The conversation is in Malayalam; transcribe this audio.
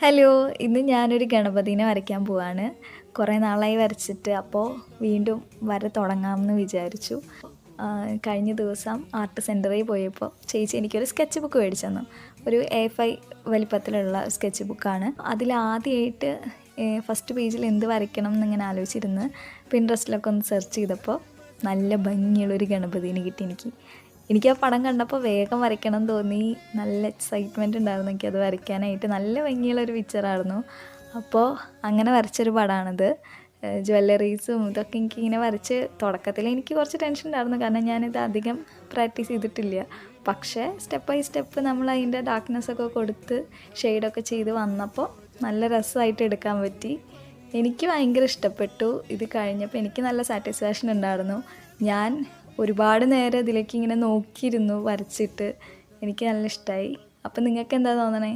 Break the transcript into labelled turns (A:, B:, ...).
A: ഹലോ, ഇന്ന് ഞാനൊരു ഗണപതിനെ വരയ്ക്കാൻ പോവാണ്. കുറേ നാളായി വരച്ചിട്ട്, അപ്പോൾ വീണ്ടും വര തുടങ്ങാമെന്ന് വിചാരിച്ചു. കഴിഞ്ഞ ദിവസം ആർട്ട് സെൻറ്ററിൽ പോയപ്പോൾ ചേച്ചി എനിക്കൊരു സ്കെച്ച് ബുക്ക് മേടിച്ചു തന്നു. ഒരു A5 വലിപ്പത്തിലുള്ള സ്കെച്ച് ബുക്കാണ്. അതിലാദ്യമായിട്ട് ഫസ്റ്റ് പേജിൽ എന്ത് വരയ്ക്കണം എന്നിങ്ങനെ ആലോചിച്ചിരുന്ന് പിൻട്രസ്റ്റിലൊക്കെ ഒന്ന് സെർച്ച് ചെയ്തപ്പോൾ നല്ല ഭംഗിയുള്ളൊരു ഗണപതിനെ കിട്ടി എനിക്ക് ആ പടം കണ്ടപ്പോൾ വേഗം വരയ്ക്കണം തോന്നി. നല്ല എക്സൈറ്റ്മെൻറ്റ് ഉണ്ടായിരുന്നു എനിക്കത് വരയ്ക്കാനായിട്ട്. നല്ല ഭംഗിയുള്ളൊരു പിക്ചറായിരുന്നു. അപ്പോൾ അങ്ങനെ വരച്ചൊരു പടമാണിത്. ജ്വല്ലറീസും ഇതൊക്കെ എനിക്കിങ്ങനെ വരച്ച് തുടക്കത്തിൽ എനിക്ക് കുറച്ച് ടെൻഷൻ ഉണ്ടായിരുന്നു, കാരണം ഞാനിത് അധികം പ്രാക്ടീസ് ചെയ്തിട്ടില്ല. പക്ഷേ സ്റ്റെപ്പ് ബൈ സ്റ്റെപ്പ് നമ്മൾ അതിൻ്റെ ഡാർക്ക്നെസ്സൊക്കെ കൊടുത്ത് ഷെയ്ഡൊക്കെ ചെയ്ത് വന്നപ്പോൾ നല്ല രസമായിട്ട് എടുക്കാൻ പറ്റി. എനിക്ക് ഭയങ്കര ഇഷ്ടപ്പെട്ടു. ഇത് കഴിഞ്ഞപ്പോൾ എനിക്ക് നല്ല സാറ്റിസ്ഫാക്ഷൻ ഉണ്ടായിരുന്നു. ഞാൻ ഒരുപാട് നേരം ഇതിലേക്ക് ഇങ്ങനെ നോക്കിയിരുന്നു വരച്ചിട്ട്. എനിക്ക് നല്ല ഇഷ്ടമായി. അപ്പം നിങ്ങൾക്ക് എന്താ തോന്നണേ?